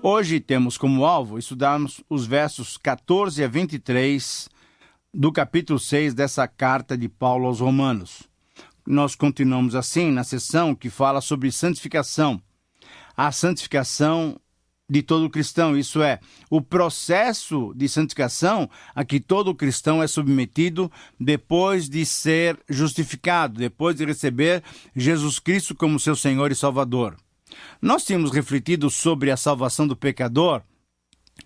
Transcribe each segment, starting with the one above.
Hoje temos como alvo estudarmos os versos 14 a 23 do capítulo 6 dessa carta de Paulo aos Romanos. Nós continuamos assim na sessão que fala sobre santificação. A santificação de todo cristão, isso é, o processo de santificação a que todo cristão é submetido depois de ser justificado, depois de receber Jesus Cristo como seu Senhor e Salvador. Nós tínhamos refletido sobre a salvação do pecador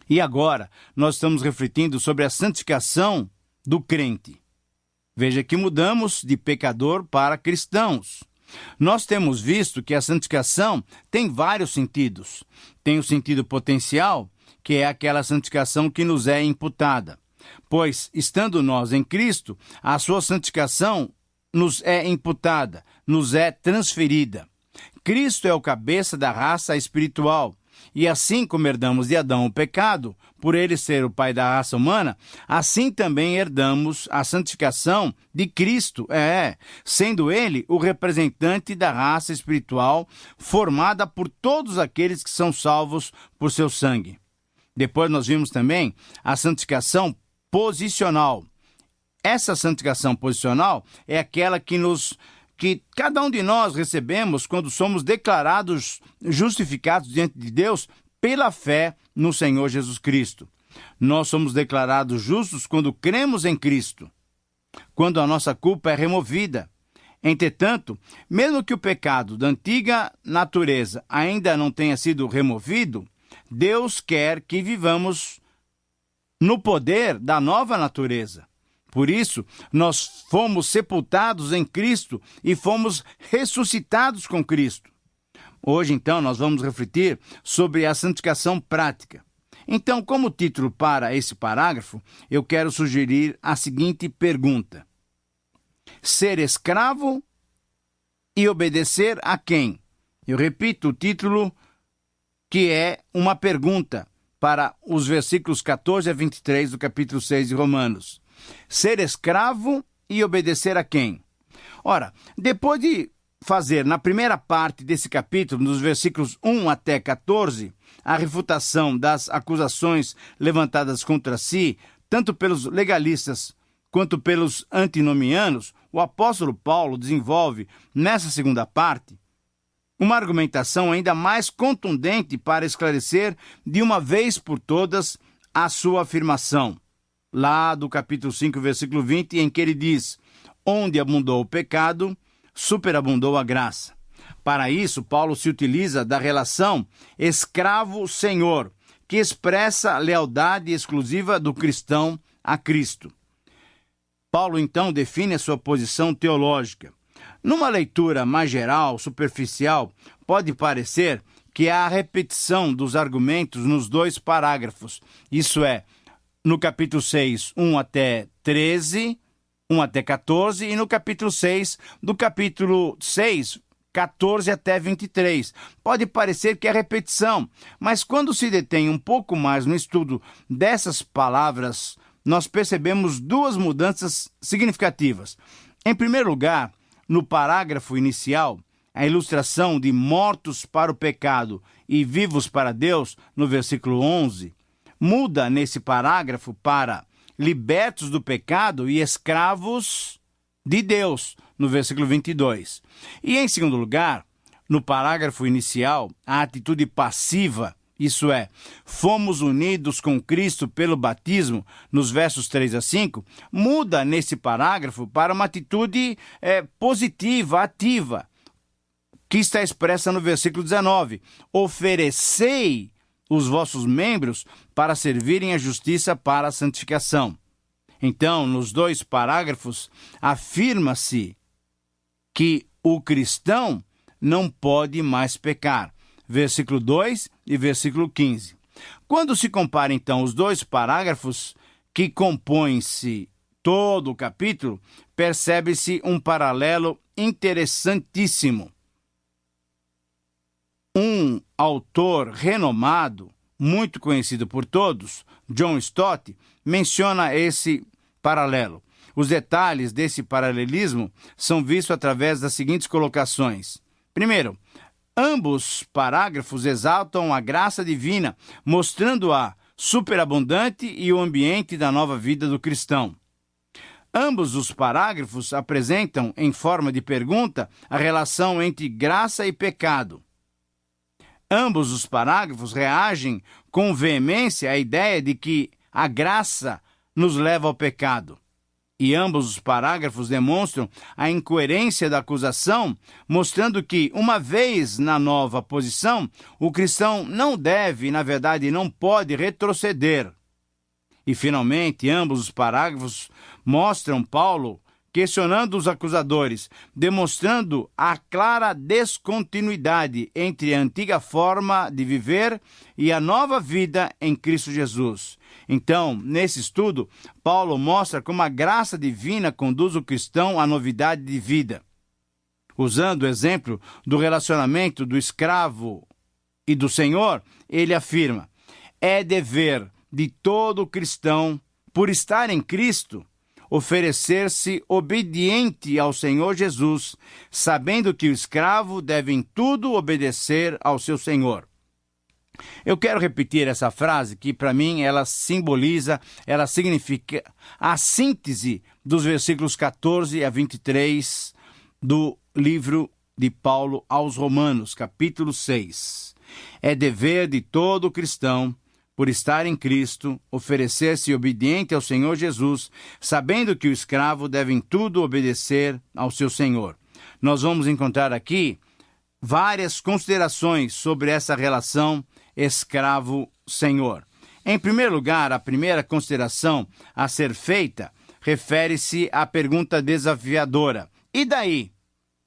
e agora nós estamos refletindo sobre a santificação do crente. Veja que mudamos de pecador para cristãos. Nós temos visto que a santificação tem vários sentidos. Tem o sentido potencial, que é aquela santificação que nos é imputada. Pois, estando nós em Cristo, a sua santificação nos é imputada, nos é transferida. Cristo é o cabeça da raça espiritual. E assim como herdamos de Adão o pecado, por ele ser o pai da raça humana, assim também herdamos a santificação de Cristo, sendo ele o representante da raça espiritual formada por todos aqueles que são salvos por seu sangue. Depois nós vimos também a santificação posicional. Essa santificação posicional é aquela que cada um de nós recebemos quando somos declarados justificados diante de Deus pela fé no Senhor Jesus Cristo. Nós somos declarados justos quando cremos em Cristo, quando a nossa culpa é removida. Entretanto, mesmo que o pecado da antiga natureza ainda não tenha sido removido, Deus quer que vivamos no poder da nova natureza. Por isso, nós fomos sepultados em Cristo e fomos ressuscitados com Cristo. Hoje, então, nós vamos refletir sobre a santificação prática. Então, como título para esse parágrafo, eu quero sugerir a seguinte pergunta: ser escravo e obedecer a quem? Eu repito o título, que é uma pergunta para os versículos 14 a 23 do capítulo 6 de Romanos. Ser escravo e obedecer a quem? Ora, depois de fazer na primeira parte desse capítulo, nos versículos 1 até 14, a refutação das acusações levantadas contra si, tanto pelos legalistas quanto pelos antinomianos, o apóstolo Paulo desenvolve, nessa segunda parte, uma argumentação ainda mais contundente para esclarecer de uma vez por todas a sua afirmação. Lá do capítulo 5, versículo 20, em que ele diz: onde abundou o pecado, superabundou a graça. Para isso, Paulo se utiliza da relação escravo-senhor, que expressa a lealdade exclusiva do cristão a Cristo. Paulo, então, define a sua posição teológica. Numa leitura mais geral, superficial, pode parecer que há a repetição dos argumentos nos dois parágrafos, isso é, no capítulo 6, 1 até 13, 1 até 14, e no capítulo 6, do capítulo 6, 14 até 23. Pode parecer que é repetição, mas quando se detém um pouco mais no estudo dessas palavras, nós percebemos duas mudanças significativas. Em primeiro lugar, no parágrafo inicial, a ilustração de mortos para o pecado e vivos para Deus, no versículo 11, muda nesse parágrafo para libertos do pecado e escravos de Deus, no versículo 22. E em segundo lugar, no parágrafo inicial, a atitude passiva, isso é, fomos unidos com Cristo pelo batismo, nos versos 3 a 5, muda nesse parágrafo para uma atitude positiva, ativa, que está expressa no versículo 19. Oferecei os vossos membros para servirem à justiça para a santificação. Então, nos dois parágrafos, afirma-se que o cristão não pode mais pecar. Versículo 2 e versículo 15. Quando se compara, então, os dois parágrafos que compõem-se todo o capítulo, percebe-se um paralelo interessantíssimo. Um autor renomado, muito conhecido por todos, John Stott, menciona esse paralelo. Os detalhes desse paralelismo são vistos através das seguintes colocações. Primeiro, Ambos parágrafos exaltam a graça divina, mostrando-a superabundante e o ambiente da nova vida do cristão. Ambos os parágrafos apresentam, em forma de pergunta, a relação entre graça e pecado. Ambos os parágrafos reagem com veemência à ideia de que a graça nos leva ao pecado. E ambos os parágrafos demonstram a incoerência da acusação, mostrando que, uma vez na nova posição, o cristão não deve, na verdade, não pode retroceder. E, finalmente, ambos os parágrafos mostram Paulo questionando os acusadores, demonstrando a clara descontinuidade entre a antiga forma de viver e a nova vida em Cristo Jesus. Então, nesse estudo, Paulo mostra como a graça divina conduz o cristão à novidade de vida. Usando o exemplo do relacionamento do escravo e do Senhor, ele afirma: é dever de todo cristão, por estar em Cristo, oferecer-se obediente ao Senhor Jesus, sabendo que o escravo deve em tudo obedecer ao seu Senhor. Eu quero repetir essa frase que, para mim, ela significa a síntese dos versículos 14 a 23 do livro de Paulo aos Romanos, capítulo 6. É dever de todo cristão, por estar em Cristo, oferecer-se obediente ao Senhor Jesus, sabendo que o escravo deve em tudo obedecer ao seu Senhor. Nós vamos encontrar aqui várias considerações sobre essa relação escravo-senhor. Em primeiro lugar, a primeira consideração a ser feita refere-se à pergunta desafiadora: e daí?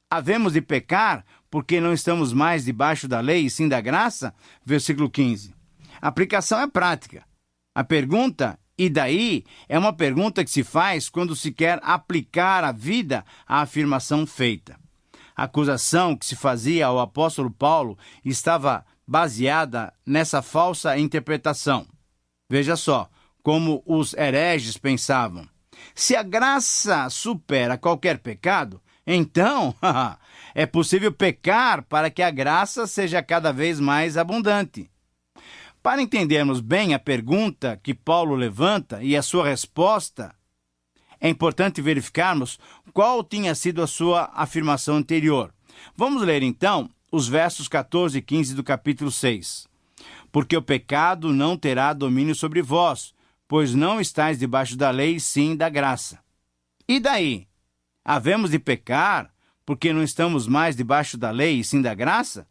Havemos de pecar porque não estamos mais debaixo da lei e sim da graça? Versículo 15. A aplicação é prática. A pergunta, e daí, é uma pergunta que se faz quando se quer aplicar à vida a afirmação feita. A acusação que se fazia ao apóstolo Paulo estava baseada nessa falsa interpretação. Veja só como os hereges pensavam. Se a graça supera qualquer pecado, então é possível pecar para que a graça seja cada vez mais abundante. Para entendermos bem a pergunta que Paulo levanta e a sua resposta, é importante verificarmos qual tinha sido a sua afirmação anterior. Vamos ler então os versos 14 e 15 do capítulo 6. Porque o pecado não terá domínio sobre vós, pois não estáis debaixo da lei, sim da graça. E daí? Havemos de pecar porque não estamos mais debaixo da lei, sim da graça?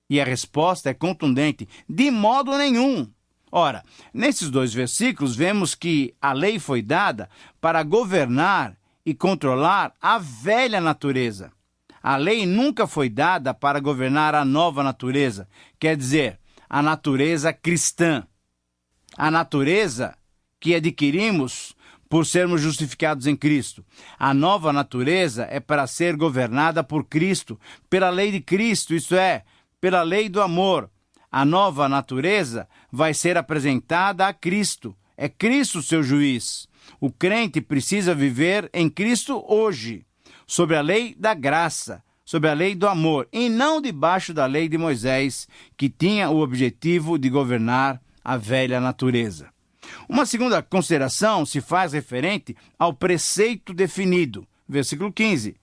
E a resposta é contundente: de modo nenhum. Ora, nesses dois versículos vemos que a lei foi dada para governar e controlar a velha natureza. A lei nunca foi dada para governar a nova natureza, quer dizer, a natureza cristã. A natureza que adquirimos por sermos justificados em Cristo. A nova natureza é para ser governada por Cristo, pela lei de Cristo, isto é, pela lei do amor. A nova natureza vai ser apresentada a Cristo. É Cristo seu juiz. O crente precisa viver em Cristo hoje, sob a lei da graça, sob a lei do amor, e não debaixo da lei de Moisés, que tinha o objetivo de governar a velha natureza. Uma segunda consideração se faz referente ao preceito definido. Versículo 15.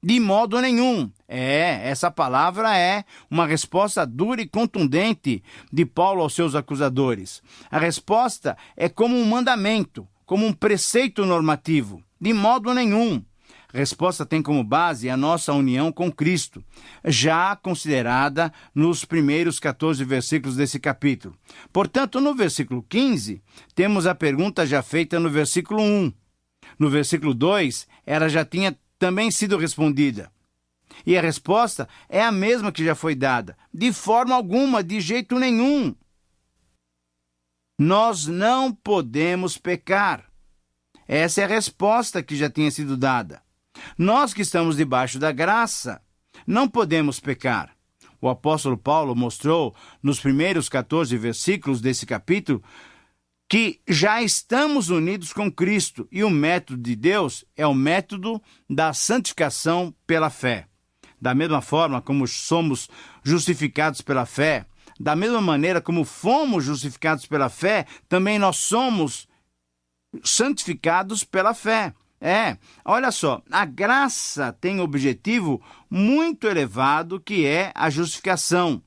De modo nenhum. Essa palavra é uma resposta dura e contundente de Paulo aos seus acusadores. A resposta é como um mandamento, como um preceito normativo. De modo nenhum. A resposta tem como base a nossa união com Cristo, já considerada nos primeiros 14 versículos desse capítulo. Portanto, no versículo 15, temos a pergunta já feita no versículo 1. No versículo 2, ela já tinha também sido respondida. E a resposta é a mesma que já foi dada. De forma alguma, de jeito nenhum. Nós não podemos pecar. Essa é a resposta que já tinha sido dada. Nós que estamos debaixo da graça, não podemos pecar. O apóstolo Paulo mostrou nos primeiros 14 versículos desse capítulo que já estamos unidos com Cristo e o método de Deus é o método da santificação pela fé. Da mesma forma como somos justificados pela fé, da mesma maneira como fomos justificados pela fé, também nós somos santificados pela fé. Olha só, a graça tem um objetivo muito elevado, que é a justificação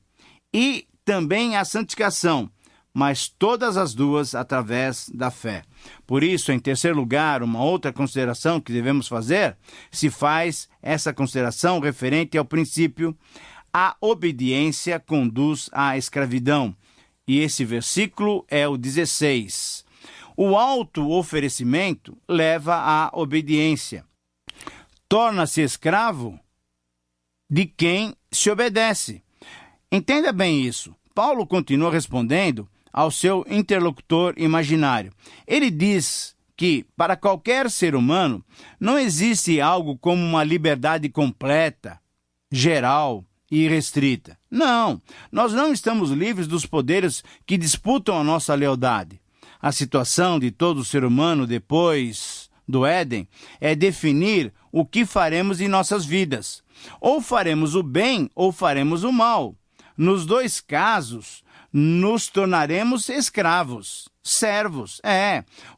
e também a santificação, mas todas as duas através da fé. Por isso, em terceiro lugar, uma outra consideração que devemos fazer, se faz essa consideração referente ao princípio: a obediência conduz à escravidão. E esse versículo é o 16. O auto-oferecimento leva à obediência. Torna-se escravo de quem se obedece. Entenda bem isso. Paulo continua respondendo ao seu interlocutor imaginário. Ele diz que, para qualquer ser humano, não existe algo como uma liberdade completa, geral e irrestrita. Não, nós não estamos livres dos poderes que disputam a nossa lealdade. A situação de todo ser humano depois do Éden é definir o que faremos em nossas vidas. Ou faremos o bem ou faremos o mal. Nos dois casos, nos tornaremos escravos, servos.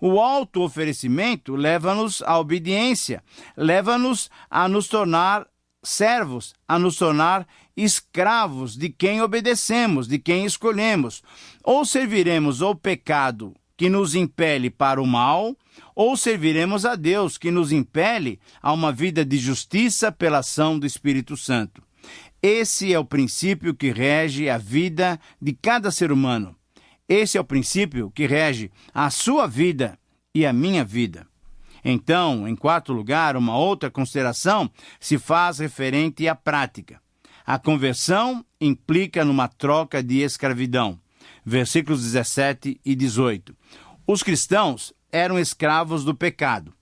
O auto-oferecimento leva-nos à obediência, leva-nos a nos tornar servos, a nos tornar escravos de quem obedecemos, de quem escolhemos. Ou serviremos ao pecado que nos impele para o mal, ou serviremos a Deus que nos impele a uma vida de justiça pela ação do Espírito Santo. Esse é o princípio que rege a vida de cada ser humano. Esse é o princípio que rege a sua vida e a minha vida. Então, em quarto lugar, uma outra consideração se faz referente à prática. A conversão implica numa troca de escravidão. Versículos 17 e 18. Os cristãos eram escravos do pecado.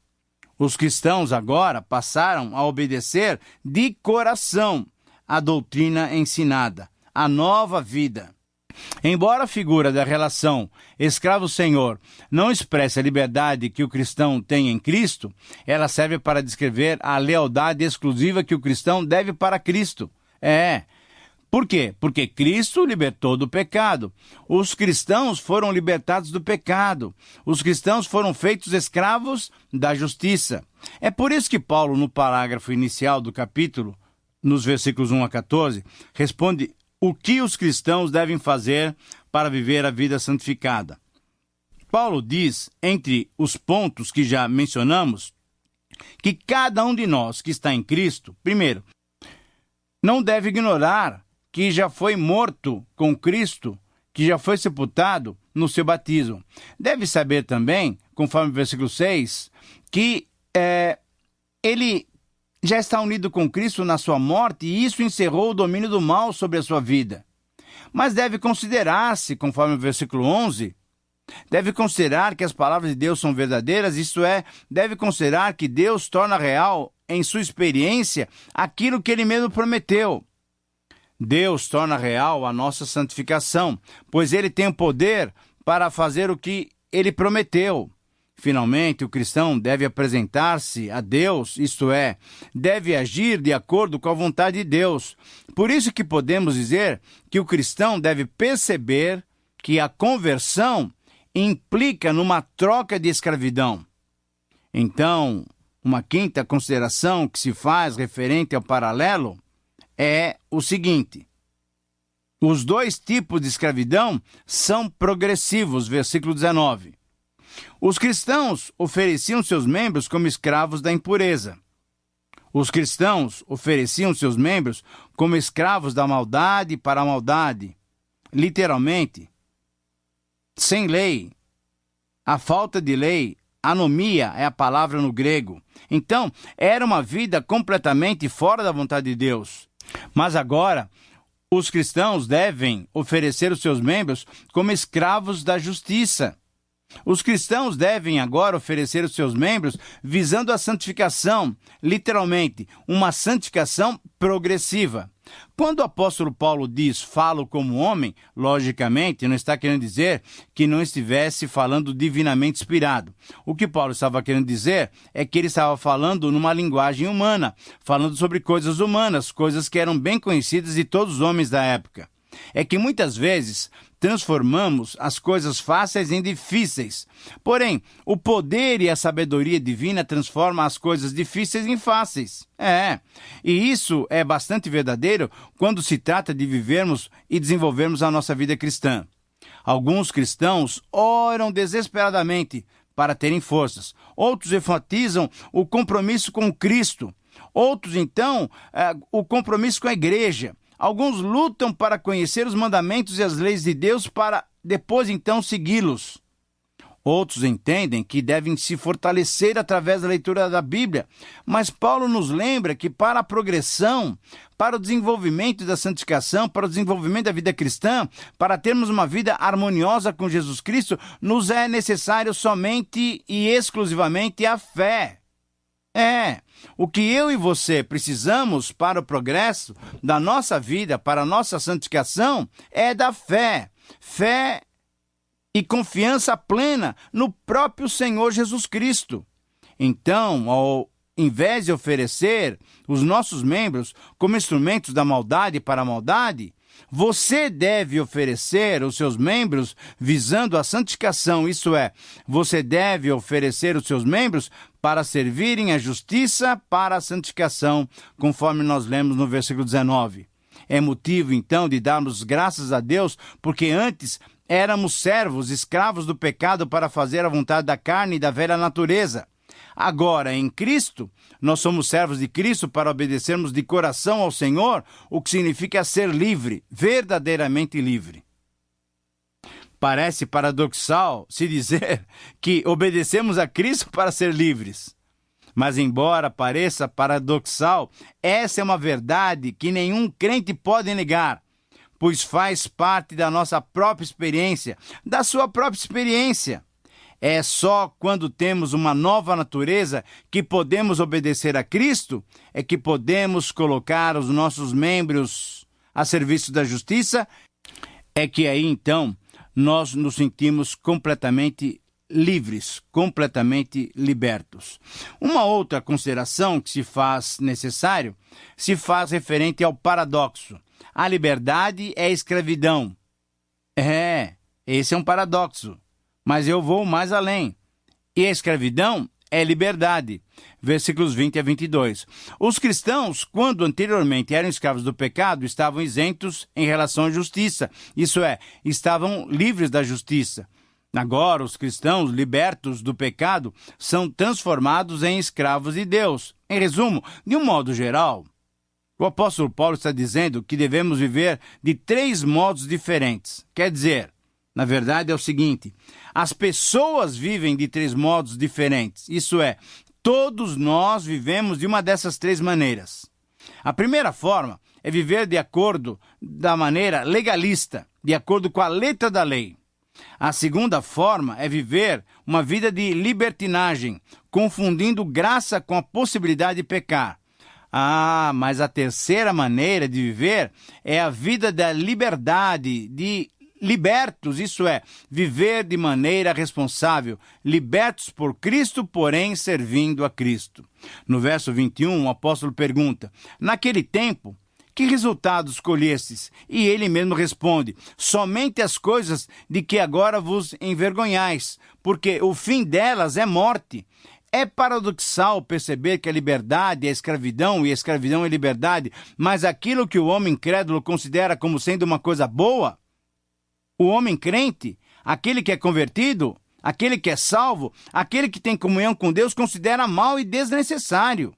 Os cristãos agora passaram a obedecer de coração a doutrina ensinada, a nova vida. Embora a figura da relação escravo-senhor não expresse a liberdade que o cristão tem em Cristo, ela serve para descrever a lealdade exclusiva que o cristão deve para Cristo. Por quê? Porque Cristo libertou do pecado. Os cristãos foram libertados do pecado. Os cristãos foram feitos escravos da justiça. É por isso que Paulo, no parágrafo inicial do capítulo, nos versículos 1 a 14, responde o que os cristãos devem fazer para viver a vida santificada. Paulo diz, entre os pontos que já mencionamos, que cada um de nós que está em Cristo, primeiro, não deve ignorar que já foi morto com Cristo, que já foi sepultado no seu batismo. Deve saber também, conforme o versículo 6, que ele já está unido com Cristo na sua morte e isso encerrou o domínio do mal sobre a sua vida. Mas deve considerar-se, conforme o versículo 11, deve considerar que as palavras de Deus são verdadeiras, isto é, deve considerar que Deus torna real em sua experiência aquilo que Ele mesmo prometeu. Deus torna real a nossa santificação, pois Ele tem o poder para fazer o que Ele prometeu. Finalmente, o cristão deve apresentar-se a Deus, isto é, deve agir de acordo com a vontade de Deus. Por isso que podemos dizer que o cristão deve perceber que a conversão implica numa troca de escravidão. Então, uma quinta consideração que se faz referente ao paralelo é o seguinte: os dois tipos de escravidão são progressivos, versículo 19. Os cristãos ofereciam seus membros como escravos da impureza. Os cristãos ofereciam seus membros como escravos da maldade para a maldade. Literalmente, sem lei. A falta de lei, anomia é a palavra no grego. Então, era uma vida completamente fora da vontade de Deus. Mas agora, os cristãos devem oferecer os seus membros como escravos da justiça. Os cristãos devem agora oferecer os seus membros visando a santificação, literalmente, uma santificação progressiva. Quando o apóstolo Paulo diz falo como homem, logicamente não está querendo dizer que não estivesse falando divinamente inspirado. O que Paulo estava querendo dizer é que ele estava falando numa linguagem humana, falando sobre coisas humanas, coisas que eram bem conhecidas de todos os homens da época. É que muitas vezes transformamos as coisas fáceis em difíceis. Porém, o poder e a sabedoria divina transformam as coisas difíceis em fáceis. E isso é bastante verdadeiro quando se trata de vivermos e desenvolvermos a nossa vida cristã. Alguns cristãos oram desesperadamente para terem forças. Outros enfatizam o compromisso com Cristo. Outros, então, o compromisso com a igreja. Alguns lutam para conhecer os mandamentos e as leis de Deus para depois então segui-los. Outros entendem que devem se fortalecer através da leitura da Bíblia, mas Paulo nos lembra que para a progressão, para o desenvolvimento da santificação, para o desenvolvimento da vida cristã, para termos uma vida harmoniosa com Jesus Cristo, nos é necessário somente e exclusivamente a fé. O que eu e você precisamos para o progresso da nossa vida, para a nossa santificação, é da fé. Fé e confiança plena no próprio Senhor Jesus Cristo. Então, ao invés de oferecer os nossos membros como instrumentos da maldade para a maldade, você deve oferecer os seus membros visando a santificação, isto é, você deve oferecer os seus membros para servirem a justiça para a santificação, conforme nós lemos no versículo 19. É motivo, então, de darmos graças a Deus, porque antes éramos servos, escravos do pecado para fazer a vontade da carne e da velha natureza. Agora, em Cristo, nós somos servos de Cristo para obedecermos de coração ao Senhor, o que significa ser livre, verdadeiramente livre. Parece paradoxal se dizer que obedecemos a Cristo para ser livres. Mas, embora pareça paradoxal, essa é uma verdade que nenhum crente pode negar, pois faz parte da nossa própria experiência, da sua própria experiência. É só quando temos uma nova natureza que podemos obedecer a Cristo, é que podemos colocar os nossos membros a serviço da justiça, é que aí então nós nos sentimos completamente livres, completamente libertos. Uma outra consideração que se faz necessário, se faz referente ao paradoxo. A liberdade é escravidão. Esse é um paradoxo. Mas eu vou mais além. E a escravidão é liberdade. Versículos 20 a 22. Os cristãos, quando anteriormente eram escravos do pecado, estavam isentos em relação à justiça. Isso é, estavam livres da justiça. Agora, os cristãos, libertos do pecado, são transformados em escravos de Deus. Em resumo, de um modo geral, o apóstolo Paulo está dizendo que devemos viver de 3 modos diferentes. Quer dizer, na verdade é o seguinte, as pessoas vivem de 3 modos diferentes. Isso é, todos nós vivemos de uma dessas 3 maneiras. A primeira forma é viver de acordo da maneira legalista, de acordo com a letra da lei. A segunda forma é viver uma vida de libertinagem, confundindo graça com a possibilidade de pecar. Mas a terceira maneira de viver é a vida da liberdade, de libertos, isso é, viver de maneira responsável, libertos por Cristo, porém servindo a Cristo. No verso 21, o apóstolo pergunta, naquele tempo, que resultados colhestes? E ele mesmo responde, somente as coisas de que agora vos envergonhais, porque o fim delas é morte. É paradoxal perceber que a liberdade é escravidão e a escravidão é liberdade, mas aquilo que o homem incrédulo considera como sendo uma coisa boa, o homem crente, aquele que é convertido, aquele que é salvo, aquele que tem comunhão com Deus, considera mal e desnecessário.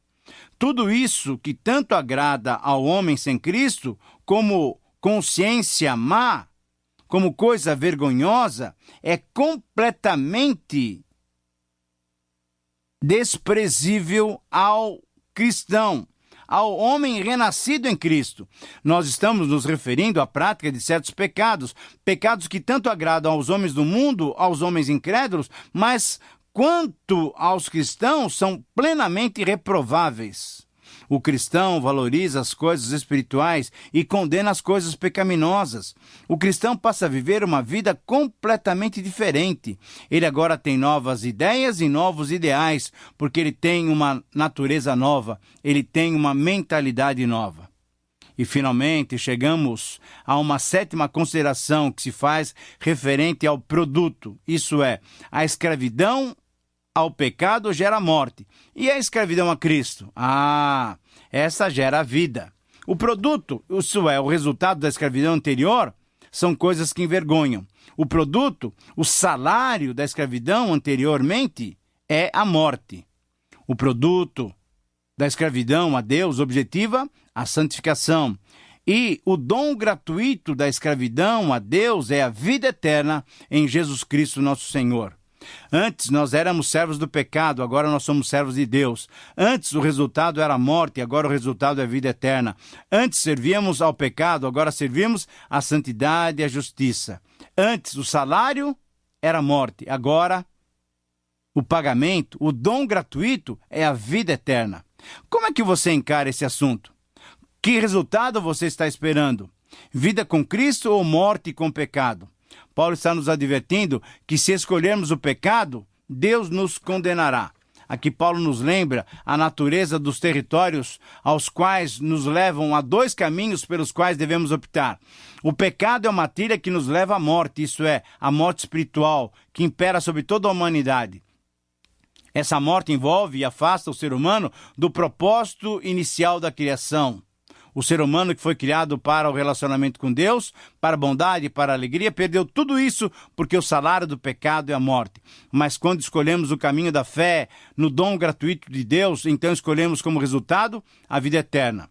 Tudo isso que tanto agrada ao homem sem Cristo, como consciência má, como coisa vergonhosa, é completamente desprezível ao cristão. ao homem renascido em Cristo. Nós estamos nos referindo à prática de certos pecados, pecados que tanto agradam aos homens do mundo, aos homens incrédulos, mas quanto aos cristãos são plenamente reprováveis. O cristão valoriza as coisas espirituais e condena as coisas pecaminosas. O cristão passa a viver uma vida completamente diferente. Ele agora tem novas ideias e novos ideais, porque ele tem uma natureza nova, ele tem uma mentalidade nova. E, finalmente, chegamos a uma sétima consideração que se faz referente ao produto, isso é, a escravidão ao pecado gera morte. E a escravidão a Cristo? Essa gera vida. O produto, isso é, o resultado da escravidão anterior, são coisas que envergonham. O produto, o salário da escravidão anteriormente, é a morte. O produto da escravidão a Deus objetiva a santificação. E o dom gratuito da escravidão a Deus é a vida eterna em Jesus Cristo nosso Senhor. Antes nós éramos servos do pecado, agora nós somos servos de Deus. Antes o resultado era a morte, agora o resultado é a vida eterna. Antes servíamos ao pecado, agora servimos à santidade e à justiça. Antes o salário era a morte, agora o pagamento, o dom gratuito é a vida eterna. Como é que você encara esse assunto? Que resultado você está esperando? Vida com Cristo ou morte com pecado? Paulo está nos advertindo que se escolhermos o pecado, Deus nos condenará. Aqui Paulo nos lembra a natureza dos territórios aos quais nos levam a dois caminhos pelos quais devemos optar. O pecado é uma trilha que nos leva à morte, isso é, a morte espiritual, que impera sobre toda a humanidade. Essa morte envolve e afasta o ser humano do propósito inicial da criação. O ser humano que foi criado para o relacionamento com Deus, para a bondade, para a alegria, perdeu tudo isso porque o salário do pecado é a morte. Mas quando escolhemos o caminho da fé, no dom gratuito de Deus, então escolhemos como resultado a vida eterna.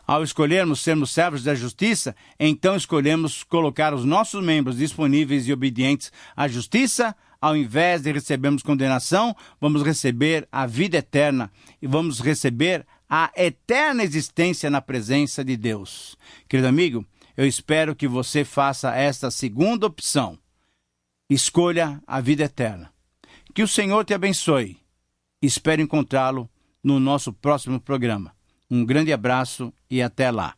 Ao escolhermos sermos servos da justiça, então escolhemos colocar os nossos membros disponíveis e obedientes à justiça. Ao invés de recebermos condenação, vamos receber a vida eterna e vamos receber a eterna existência na presença de Deus. Querido amigo, eu espero que você faça esta segunda opção. Escolha a vida eterna. Que o Senhor te abençoe. Espero encontrá-lo no nosso próximo programa. Um grande abraço e até lá.